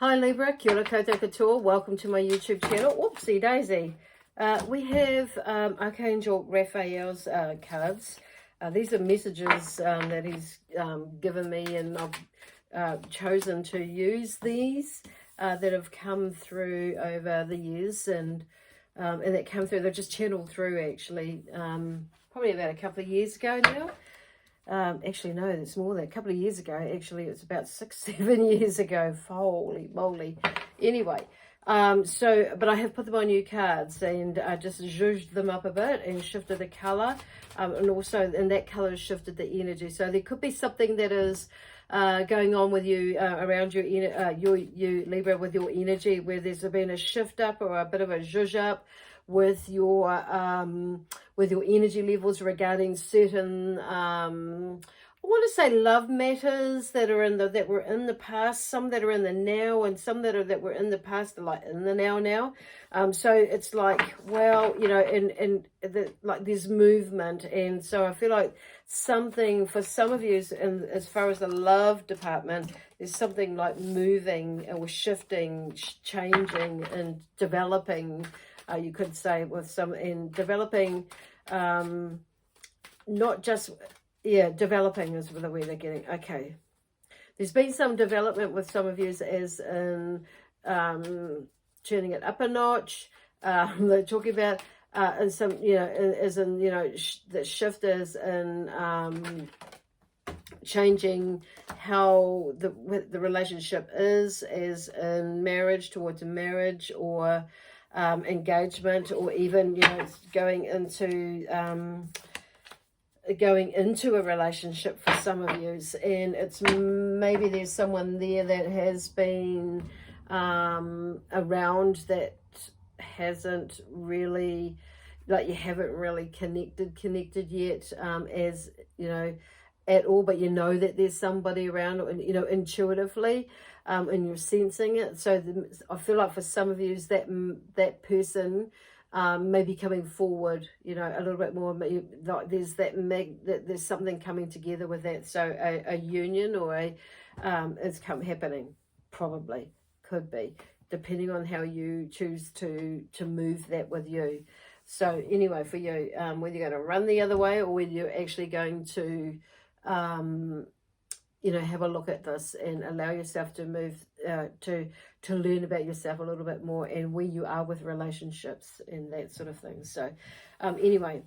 Hi Libra, kia ora koutou katoa. Welcome to my YouTube channel. Oopsie daisy. We have Archangel Raphael's cards. These are messages that he's given me, and I've chosen to use these that have come through over the years, and that come through, they've just channeled through actually, probably about a couple of years ago now. Actually, no, it's more than a couple of years ago. Actually, it's about 6-7 years ago. Holy moly. Anyway, but I have put them on new cards and just zhuzhed them up a bit and shifted the colour. And also, and that colour has shifted the energy. So there could be something that is going on with you around your you Libra, with your energy, where there's been a shift up or a bit of a zhuzh up with your energy levels regarding certain I want to say love matters that were in the past, some that are in the now, and some that were in the past are like in the now. So it's like, well, you know, and like there's movement, and so I feel like something for some of you, in as far as the love department, there's something like moving or shifting, changing, and developing. You could say with some in developing, not just. Yeah, developing is the way they're getting. Okay. There's been some development with some of you as in turning it up a notch. They're talking about and some, you know, as in, you know, the shift is in changing how the relationship is, as in marriage, towards a marriage, or engagement, or even, you know, going into a relationship for some of you. And it's maybe there's someone there that has been around that hasn't really, like, you haven't really connected yet, as you know, at all, but you know that there's somebody around, and you know, intuitively, and you're sensing it. So I feel like for some of you, that person maybe coming forward, you know, a little bit more. Like there's there's something coming together with that. So a union or is happening, probably, could be, depending on how you choose to move that with you. So anyway, for you, whether you're going to run the other way or whether you're actually going to you know, have a look at this and allow yourself to move, to learn about yourself a little bit more, and where you are with relationships and that sort of thing. So anyway,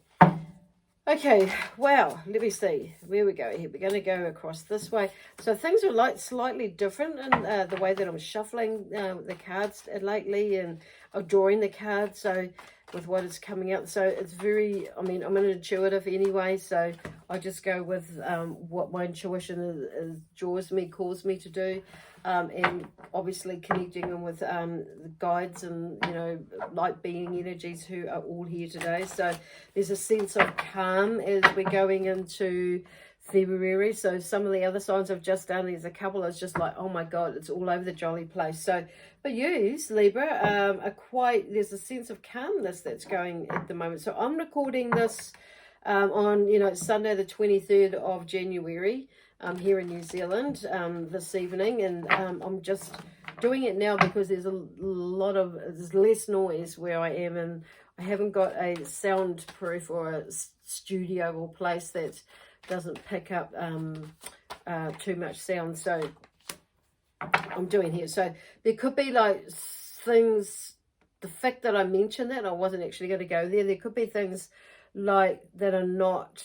okay, well, let me see where we go here. We're going to go across this way. So things are like slightly different in the way that I'm shuffling the cards lately, and drawing the cards, so with what is coming out. So it's very, I mean, I'm an intuitive anyway, so I just go with what my intuition calls me to do, and obviously connecting them with the guides and, you know, light being energies who are all here today. So there's a sense of calm as we're going into February. So some of the other signs I've just done, there's a couple that's just like, oh my God, it's all over the jolly place. So, but you, Libra, are quite, there's a sense of calmness that's going at the moment. So I'm recording this on, you know, Sunday the 23rd of January here in New Zealand this evening, and I'm just doing it now because there's there's less noise where I am, and I haven't got a soundproof or a studio or place that doesn't pick up too much sound. So I'm doing here. So there could be like things, the fact that I mentioned that, I wasn't actually going to go there. There could be things like that are not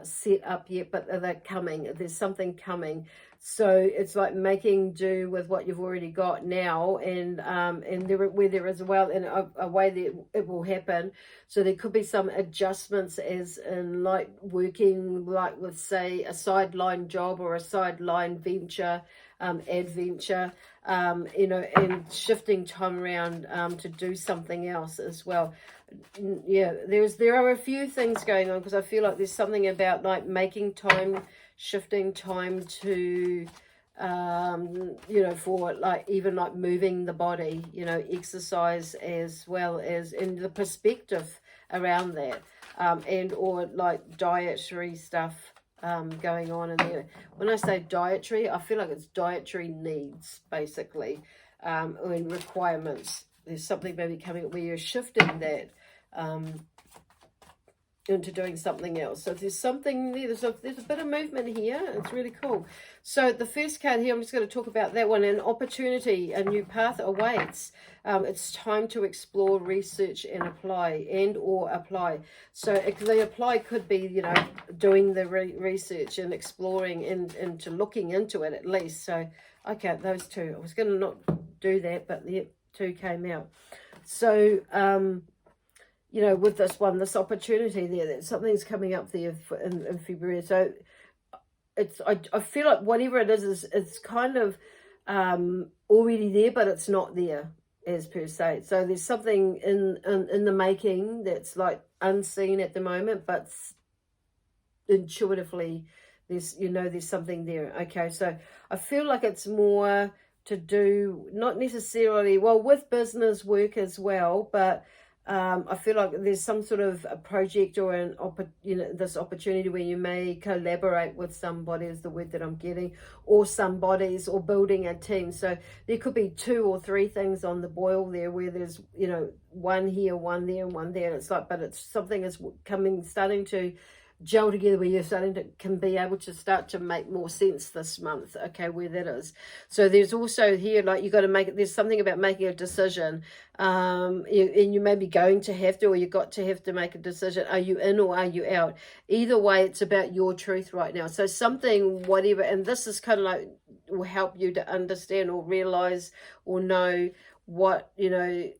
set up yet, but they're coming. There's something coming. So it's like making do with what you've already got now, and where there is a way that it will happen. So there could be some adjustments, as in like working like with, say, a sideline job or a sideline venture, adventure, you know, and shifting time around to do something else as well. Yeah, there are a few things going on, because I feel like there's something about like making time, shifting time to you know, for like even like moving the body, you know, exercise, as well as in the perspective around that, and or like dietary stuff, going on in there. When I say dietary, I feel like it's dietary needs, basically, and requirements. There's something maybe coming up where you're shifting that into doing something else. So there's something there, there's a bit of movement here. It's really cool. So the first card here, I'm just going to talk about that one. An opportunity, a new path awaits. It's time to explore, research, and apply, or apply. So the apply could be, you know, doing the research and exploring and into looking into it at least. So, okay, those two. I was going to not do that, but the two came out. So, you know, with this one, this opportunity there, that something's coming up there in February. So it's, I feel like whatever it is it's kind of already there, but it's not there as per se. So there's something in the making that's like unseen at the moment, but intuitively there's, you know, there's something there. Okay, so I feel like it's more to do, not necessarily, well, with business work as well, but I feel like there's some sort of a project or this opportunity where you may collaborate with somebody, is the word that I'm getting, or somebody's, or building a team. So there could be 2 or 3 things on the boil there, where there's, you know, one here, one there, and one there. And it's like, but it's something is starting to gel together, where you're starting to can be able to start to make more sense this month. Okay, where that is. So there's also here, like, you got to make it, there's something about making a decision, and you may be going to have to, or you got to have to make a decision. Are you in or are you out? Either way, it's about your truth right now. So something, whatever, and this is kind of like, will help you to understand or realize or know what, you know,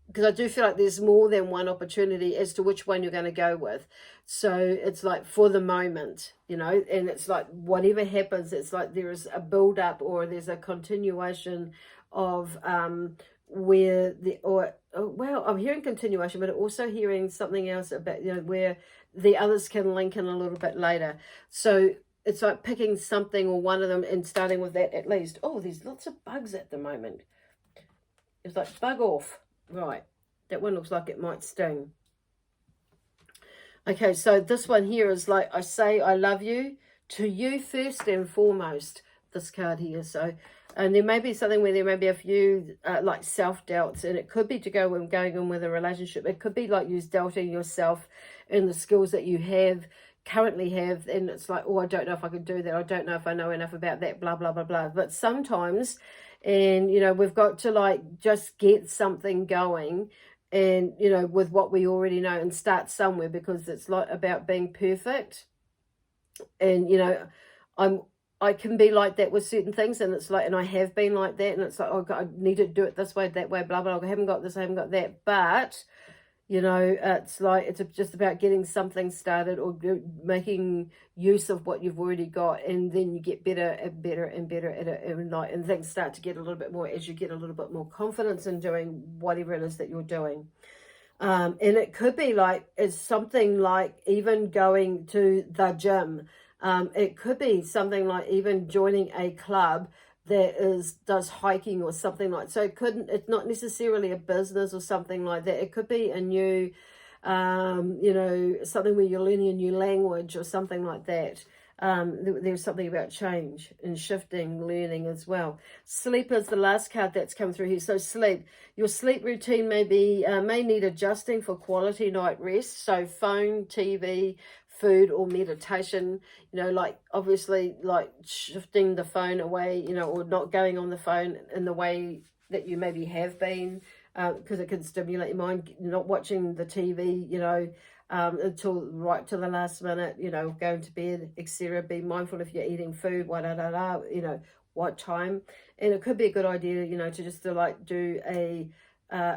because I do feel like there's more than one opportunity as to which one you're going to go with. So it's like, for the moment, you know, and it's like whatever happens, it's like there is a build up, or there's a continuation of where well, I'm hearing continuation, but also hearing something else about, you know, where the others can link in a little bit later. So it's like picking something or one of them and starting with that at least. Oh, there's lots of bugs at the moment. It's like bug off. Right, that one looks like it might sting. Okay, so this one here is like, I say I love you to you first and foremost, this card here. So, and there may be something where there may be a few like self-doubts, and it could be to go and going on with a relationship. It could be like you doubting yourself and the skills that you currently have, and it's like, oh, I don't know if I could do that. I don't know if I know enough about that, blah, blah, blah, blah. But sometimes, and, you know, we've got to like just get something going, and, you know, with what we already know, and start somewhere, because it's like about being perfect. And, you know, I can be like that with certain things, and it's like, and I have been like that, and it's like, oh God, I need to do it this way, that way, blah, blah, blah. I haven't got this, I haven't got that. But, you know, it's like, it's just about getting something started, or making use of what you've already got, and then you get better and better and better at it, and things start to get a little bit more, as you get a little bit more confidence in doing whatever it is that you're doing. And it could be like, it's something like even going to the gym. It could be something like even joining a club that does hiking or something like. So it's not necessarily a business or something like that. It could be a new, you know, something where you're learning a new language or something like that. There's something about change and shifting, learning as well. Sleep is the last card that's come through here. So sleep, your sleep routine may need adjusting for quality night rest. So phone, TV, food, or meditation, you know, like obviously like shifting the phone away, you know, or not going on the phone in the way that you maybe have been, because it can stimulate your mind. Not watching the TV, you know, until right to the last minute, you know, going to bed, etc. Be mindful if you're eating food, you know, what time. And it could be a good idea, you know, to just to like do a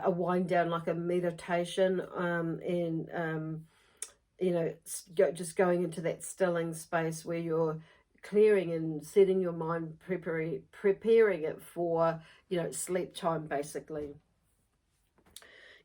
wind down, like a meditation, and you know, just going into that stilling space where you're clearing and setting your mind, preparing it for, you know, sleep time, basically.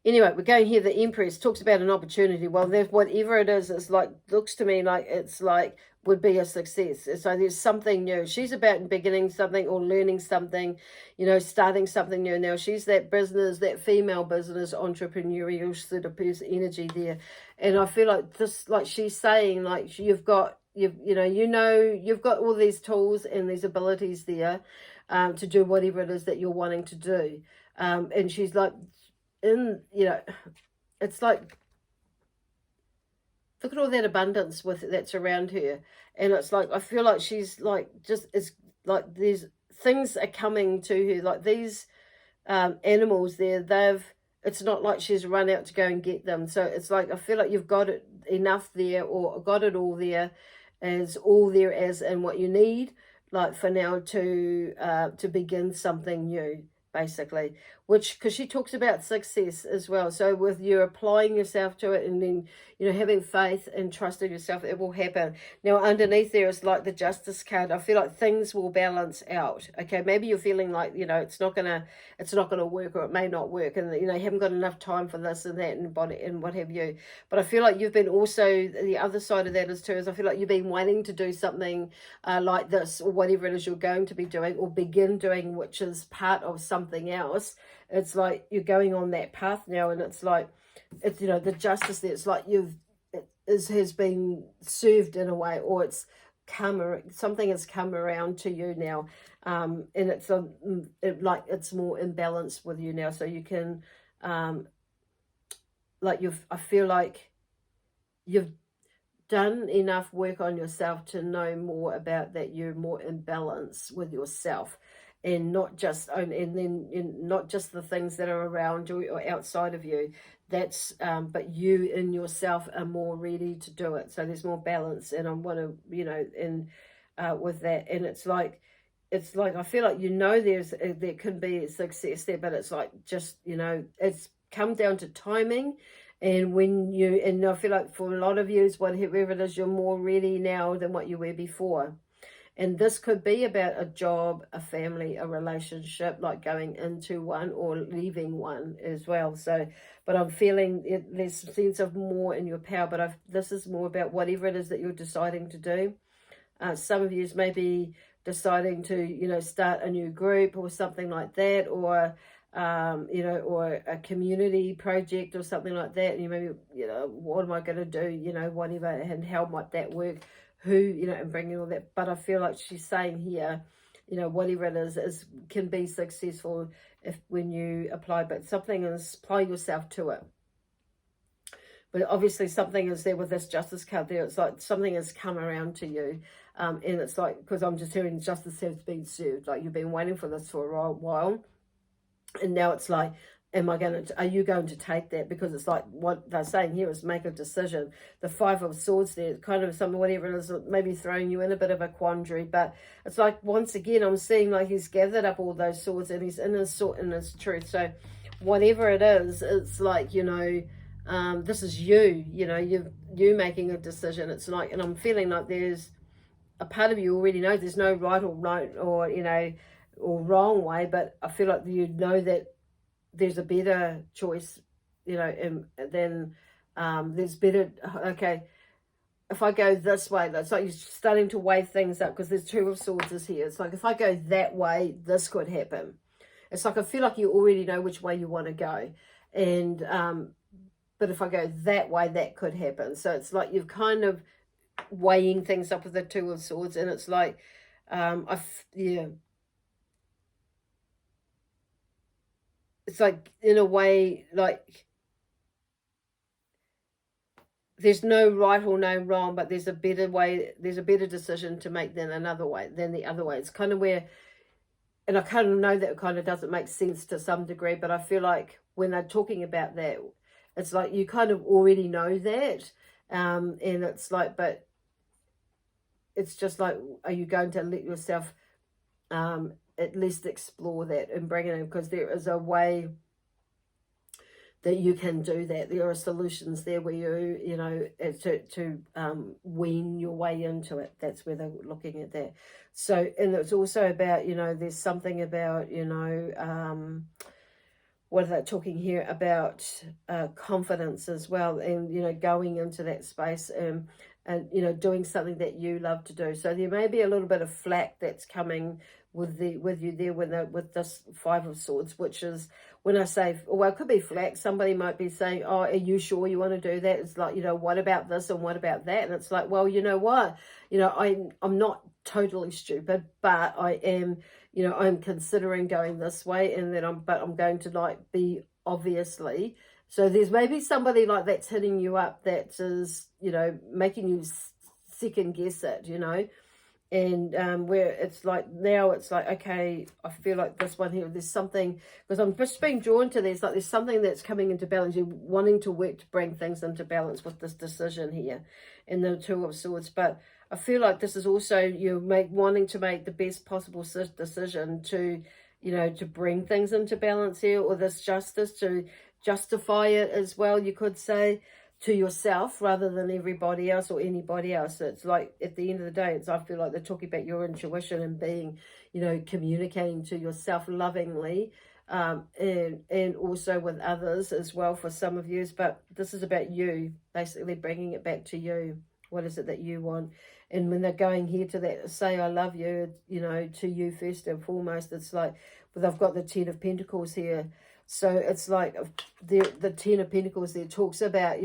Anyway, we're going here. The Empress talks about an opportunity. Well, there's whatever it is, it's like, looks to me like it's like would be a success. So there's something new. She's about beginning something or learning something, you know, starting something new. Now she's that business, that female business entrepreneurial sort of person energy there. And I feel like this, like she's saying, like you've got you've got all these tools and these abilities there to do whatever it is that you're wanting to do. And she's like, it's like, look at all that abundance that's around her. And it's like, I feel like she's like, it's like there's things are coming to her, like these animals there, it's not like she's run out to go and get them. So it's like, I feel like you've got it enough there, or got it all there as in what you need, like for now to begin something new, basically. Because she talks about success as well. So with you applying yourself to it, and then having faith and trusting yourself, it will happen. Now underneath there is like the Justice card. I feel like things will balance out. Okay, maybe you're feeling like it's not gonna work, or it may not work, and you haven't got enough time for this and that and what have you. But I feel like you've been also, the other side of that is too, is I feel like you've been wanting to do something like this, or whatever it is you're going to be doing or begin doing, which is part of something else. It's like you're going on that path now, and it's like, it's the justice there. It's like has been served in a way, or something has come around to you now, and it's it's more in balance with you now. So you can, I feel like you've done enough work on yourself to know more about that. You're more in balance with yourself. And not just the things that are around you or outside of you. But you in yourself are more ready to do it. So there's more balance, and I want to, with that. And it's like I feel like there can be success there, but it's like just it's come down to timing. And and I feel like for a lot of you, whatever it is, you're more ready now than what you were before. And this could be about a job, a family, a relationship, like going into one or leaving one as well. So, but I'm feeling there's a sense of more in your power, but this is more about whatever it is that you're deciding to do. Some of you may be deciding to, start a new group or something like that, or, or a community project or something like that. And you maybe, what am I going to do, whatever, and how might that work? Who, and bringing all that. But I feel like she's saying here, whatever it is can be successful when you apply, but something is, apply yourself to it. But obviously something is there with this Justice card there. It's like something has come around to you. And it's like, because I'm just hearing justice has been served. Like you've been waiting for this for a while. And now it's like, are you going to take that? Because it's like what they're saying here is make a decision. The Five of Swords there, kind of something, whatever it is, maybe throwing you in a bit of a quandary. But it's like, once again, I'm seeing like he's gathered up all those swords and he's in his truth. So whatever it is, it's like, this is you, you making a decision. It's like, and I'm feeling like there's a part of you already knows there's no right or or wrong way, but I feel like that there's a better choice, and then there's better, okay, if I go this way, it's like you're starting to weigh things up, because there's Two of Swords is here. It's like, if I go that way, this could happen. It's like, I feel like you already know which way you want to go. And, but if I go that way, that could happen. So it's like you've kind of weighing things up with the Two of Swords. And it's like, it's like, in a way, like, there's no right or no wrong, but there's a better way, there's a better decision to make than the other way. It's kind of where, and I kind of know that kind of doesn't make sense to some degree, but I feel like when they're talking about that, it's like you kind of already know that. And it's like, but it's just like, are you going to let yourself at least explore that and bring it in? Because there is a way that you can do that. There are solutions there where you to wean your way into it. That's where they're looking at that. So, and it's also about, there's something about, what are they talking here about? Confidence as well, and going into that space and doing something that you love to do. So there may be a little bit of flack that's coming with you there with this Five of Swords, which is, when I say, well, it could be flax. Somebody might be saying, oh, are you sure you want to do that? It's like, what about this and what about that? And it's like, well, you know what? I'm not totally stupid, but I am, I'm considering going this way, and then I'm going to like be obviously. So there's maybe somebody like that's hitting you up that is, making you second guess it, and where it's like, now it's like, okay, I feel like this one here, there's something, because I'm just being drawn to this, like there's something that's coming into balance. You're wanting to work to bring things into balance with this decision here in the Two of Swords. But I feel like this is also you wanting to make the best possible decision to, to bring things into balance here, or this justice, to justify it as well, you could say, to yourself rather than everybody else or anybody else. It's like, at the end of the day, I feel like they're talking about your intuition and being, communicating to yourself lovingly, and also with others as well for some of you. But this is about you, basically bringing it back to you. What is it that you want? And when they're going here to that, say I love you, to you first and foremost, it's like, but they've got the Ten of Pentacles here. So it's like the Ten of Pentacles there talks about,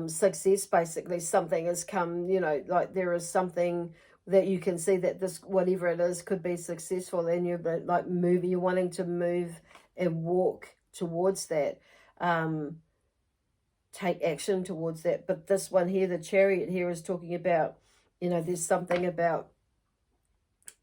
success, basically. Something has come, like there is something that you can see that this, whatever it is, could be successful, and you're like you're wanting to move and walk towards that, take action towards that. But this one here, the Chariot here, is talking about, there's something about,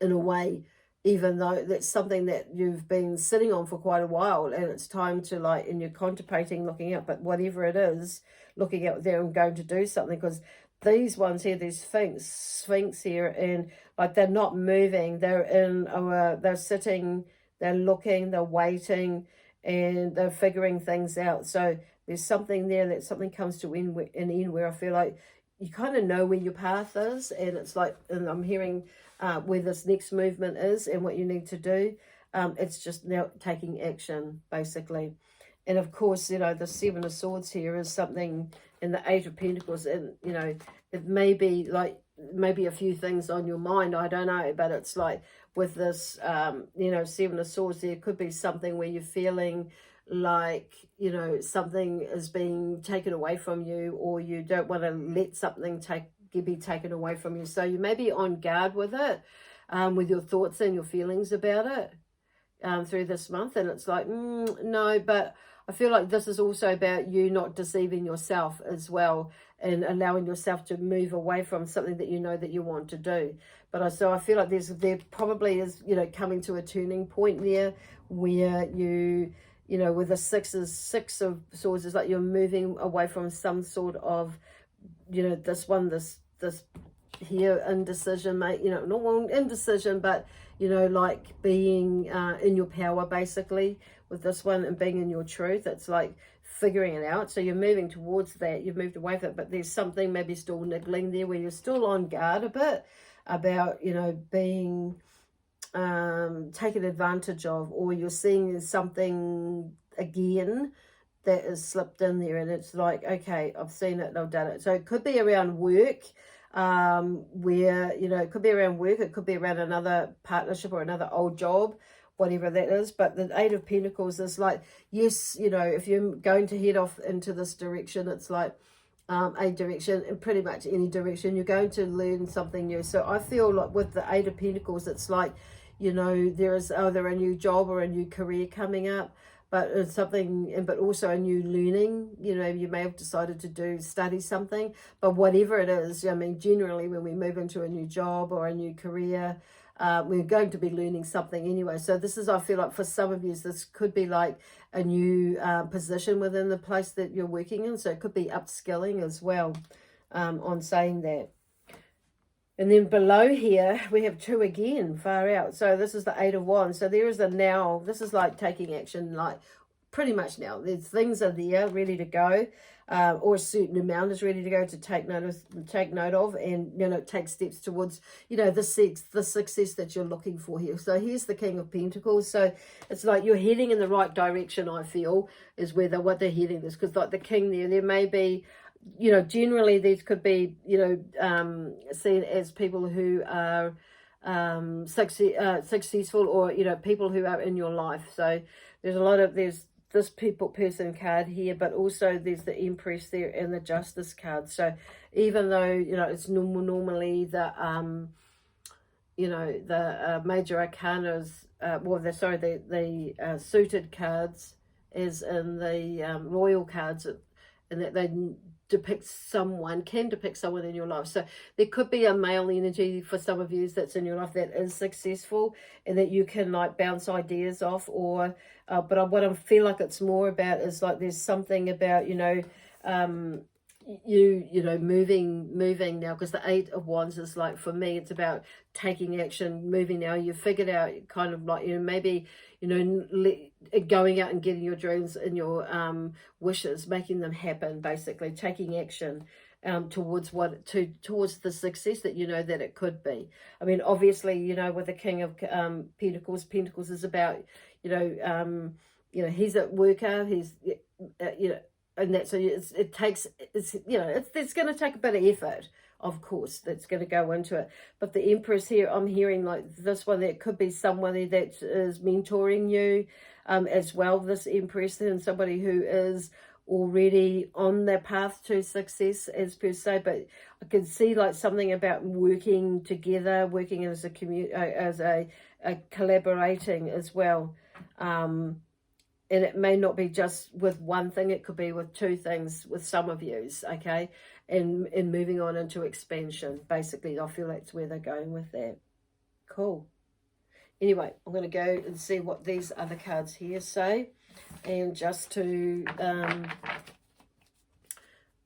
in a way, even though that's something that you've been sitting on for quite a while, and it's time to and you're contemplating looking out, but whatever it is, looking out there and going to do something, because these ones here, these Sphinx here, and like they're not moving, they're sitting, they're looking, they're waiting, and they're figuring things out. So there's something there that something comes to an end where I feel like you kind of know where your path is, and it's like, and I'm hearing where this next movement is and what you need to do. It's just now taking action, basically. And of course, the Seven of Swords here is something, in the Eight of Pentacles, and it may be like maybe a few things on your mind, I don't know, but it's like with this Seven of Swords, there could be something where you're feeling like something is being taken away from you, or you don't want to let something be taken away from you. So you may be on guard with it, with your thoughts and your feelings about it, through this month. And it's like, no, but I feel like this is also about you not deceiving yourself as well, and allowing yourself to move away from something that that you want to do. But I feel like there probably is, coming to a turning point there, where you with the Six of Swords, is like you're moving away from some sort of, this here, indecision, mate, not indecision, but, like being in your power, basically, with this one, and being in your truth. It's like figuring it out. So you're moving towards that. You've moved away from it, but there's something maybe still niggling there, where you're still on guard a bit about, being taken advantage of, or you're seeing something again that is slipped in there, and it's like, okay, I've seen it and I've done it. So it could be around work, where it could be around work, it could be around another partnership or another old job, whatever that is. But the Eight of Pentacles is like, yes, if you're going to head off into this direction, it's like a direction, in pretty much any direction, you're going to learn something new. So I feel like with the Eight of Pentacles, it's like, there is either a new job or a new career coming up, but it's something, but also a new learning. You may have decided to study something, but whatever it is, generally when we move into a new job or a new career, we're going to be learning something anyway. So this is, I feel like for some of you, this could be like a new position within the place that you're working in. So it could be upskilling as well, on saying that. And then below here, we have two again, far out. So this is the Eight of Wands. So there is a now. This is like taking action, like pretty much now. There's things are there, ready to go, or a certain amount is ready to go, to take note of, and take steps towards the success that you're looking for here. So here's the King of Pentacles. So it's like you're heading in the right direction, I feel, is what they're heading this, because like the King there may be, generally these could be, seen as people who are successful, or you know, people who are in your life. So there's this person card here, but also there's the Empress there and the Justice card. So even though, you know, it's normally the you know, the major arcanas, the suited cards is in the royal cards, and that they can depict someone in your life. So there could be a male energy for some of you that's in your life that is successful, and that you can like bounce ideas off, or but what I feel like it's more about is like there's something about, you know, you know, moving now, because the Eight of Wands is like, for me, it's about taking action, moving now. You figured out kind of like, you know, maybe, you know, going out and getting your dreams and your wishes, making them happen, basically taking action towards towards the success that you know that it could be. I mean, obviously, you know, with the King of Pentacles is about, you know, he's a worker, he's you know, and that, so it's you know, it's going to take a bit of effort, of course, that's going to go into it. But the Empress here, I'm hearing like this one, that could be somebody that is mentoring you as well, this Empress, and somebody who is already on their path to success as per se. But I can see like something about working together, working as a community, as a collaborating as well. And it may not be just with one thing, it could be with two things with some of yous, okay? And moving on into expansion, basically. I feel that's where they're going with that. Cool. Anyway, I'm going to go and see what these other cards here say. And just to,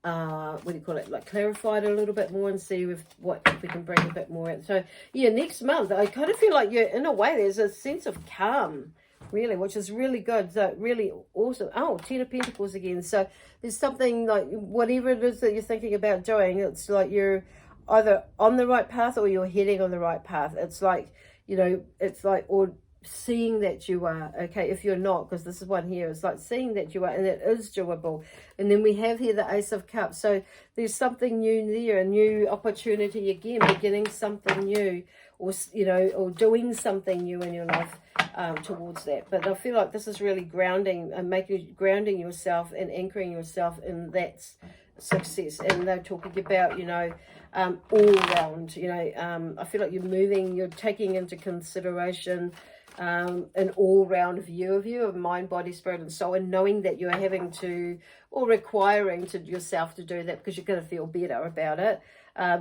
what do you call it? Like clarify it a little bit more and see if we can bring a bit more out. So, yeah, next month, I kind of feel like you're, in a way, there's a sense of calm, really, which is really good. So really awesome. Oh, Ten of Pentacles again. So there's something like, whatever it is that you're thinking about doing, it's like you're either on the right path or you're heading on the right path. It's like, you know, it's like, or seeing that you are, okay, if you're not, because this is one here, it's like seeing that you are, and it is doable. And then we have here the Ace of Cups. So there's something new there, a new opportunity again, beginning something new, or, you know, or doing something new in your life towards that. But I feel like this is really grounding and grounding yourself and anchoring yourself in that success. And they're talking about, you know, all round, you know, I feel like you're taking into consideration an all-round view of you, of mind, body, spirit, and soul, and knowing that you're having to, or requiring to yourself to do that, because you're going to feel better about it.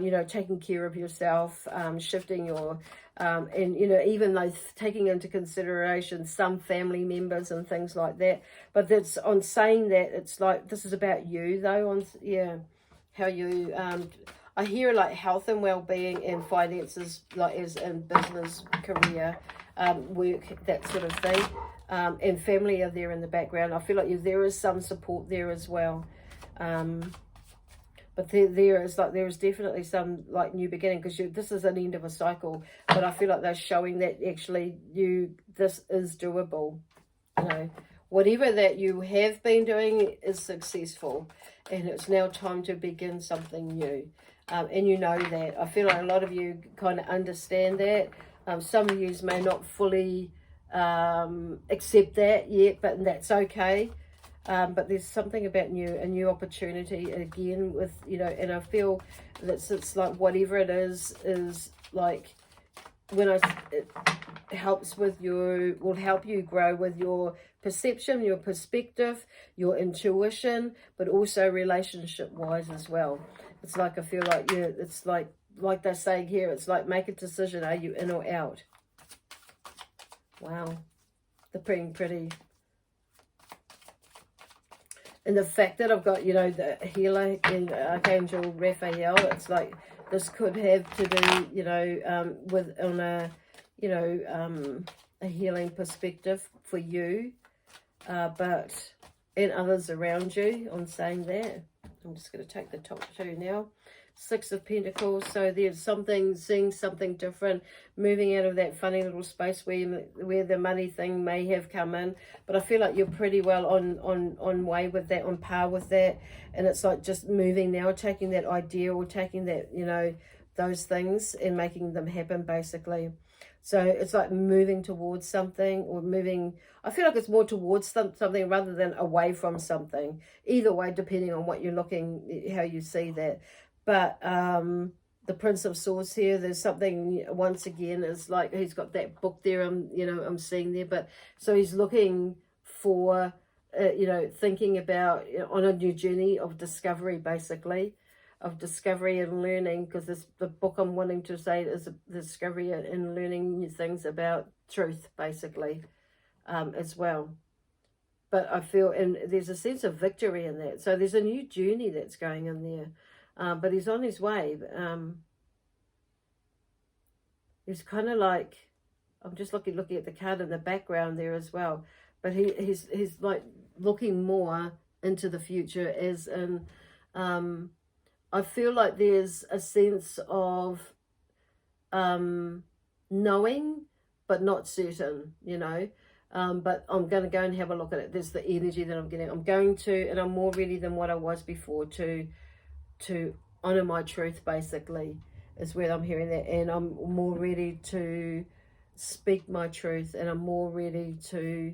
You know, taking care of yourself, shifting your, and, you know, even though taking into consideration some family members and things like that. But that's, on saying that, it's like, this is about you, though, on, yeah, how you, I hear like health and well-being and finances, like as in business, career, work, that sort of thing, and family are there in the background. I feel like there is some support there as well, but there is definitely some like new beginning, because this is an end of a cycle. But I feel like they're showing that actually this is doable. You know, whatever that you have been doing is successful, and it's now time to begin something new. And you know that. I feel like a lot of you kind of understand that. Some of you may not fully accept that yet, but that's okay. But there's something about a new opportunity again with, you know, and I feel that it's like whatever it is like, it helps with will help you grow with your perception, your perspective, your intuition, but also relationship wise as well. It's like, I feel like, yeah, it's like they're saying here, it's like, make a decision, are you in or out? Wow, they're pretty. And the fact that I've got, you know, the healer and Archangel Raphael, it's like this could have to do, you know, with on a, you know, a healing perspective for you, but and others around you. On saying that, I'm just going to take the top two now. Six of Pentacles. So there's something, seeing something different, moving out of that funny little space where the money thing may have come in. But I feel like you're pretty well on way with that, on par with that. And it's like just moving now, taking that idea or taking that, you know, those things and making them happen, basically. So it's like moving towards something, or moving, I feel like it's more towards something rather than away from something. Either way, depending on what you're looking, how you see that. But the Prince of Swords here, there's something, once again, is like he's got that book there, I'm seeing there. But so he's looking for, thinking about, on a new journey of discovery, basically, of discovery and learning, because the book I'm wanting to say is the discovery and learning new things about truth, basically, as well. But I feel, and there's a sense of victory in that. So there's a new journey that's going on there. But he's on his way. He's kind of like, I'm just looking at the card in the background there as well. But he's like looking more into the future, as in, I feel like there's a sense of knowing, but not certain, but I'm going to go and have a look at it. There's the energy that I'm getting. I'm going to, and I'm more ready than what I was before to honor my truth, basically, is where I'm hearing that. And I'm more ready to speak my truth, and I'm more ready to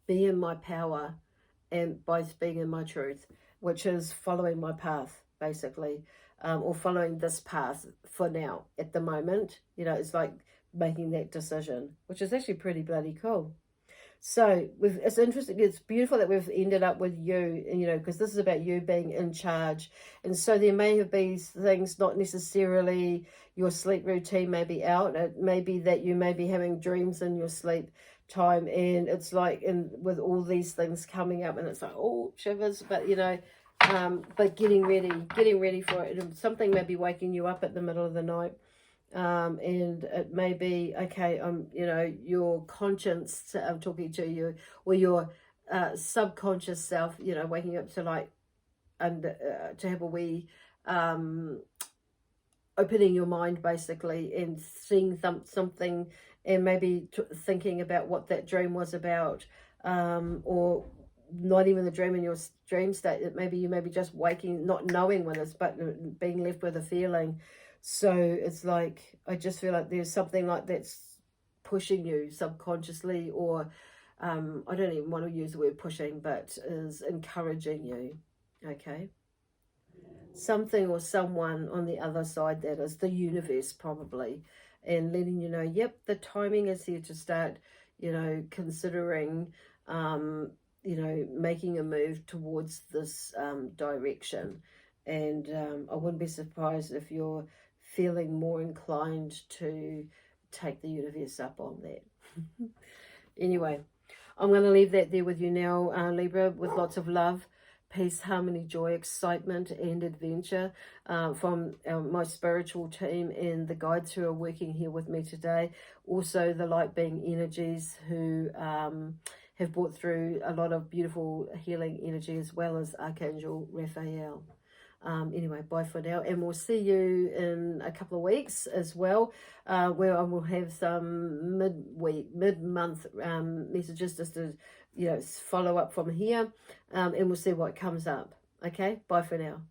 be in my power, and by being in my truth, which is following my path, basically, or following this path for now, at the moment. It's like making that decision, which is actually pretty bloody cool. So it's interesting, it's beautiful that we've ended up with you, because this is about you being in charge. And so there may have been things, not necessarily your sleep routine may be out. It may be that you may be having dreams in your sleep time, and it's like, and with all these things coming up, and it's like, oh, shivers, but but getting ready for it. And something may be waking you up at the middle of the night. And it may be, okay, your conscience, I'm talking to you, or your subconscious self, waking up to like, and to have a wee opening your mind, basically, and seeing something, and maybe thinking about what that dream was about, or not even the dream in your dream state. That maybe you may be just waking, not knowing what it is, but being left with a feeling. So it's like, I just feel like there's something like that's pushing you subconsciously, or I don't even want to use the word pushing, but is encouraging you, okay? Something or someone on the other side, that is the universe probably, and letting you know, yep, the timing is here to start, considering, making a move towards this direction. And I wouldn't be surprised if you're feeling more inclined to take the universe up on that. Anyway, I'm going to leave that there with you now, Libra, with lots of love, peace, harmony, joy, excitement, and adventure from my spiritual team and the guides who are working here with me today. Also, the light being energies who have brought through a lot of beautiful healing energy, as well as Archangel Raphael. Anyway, bye for now, and we'll see you in a couple of weeks as well, where I will have some mid-month messages, just to follow up from here, and we'll see what comes up. Okay, bye for now.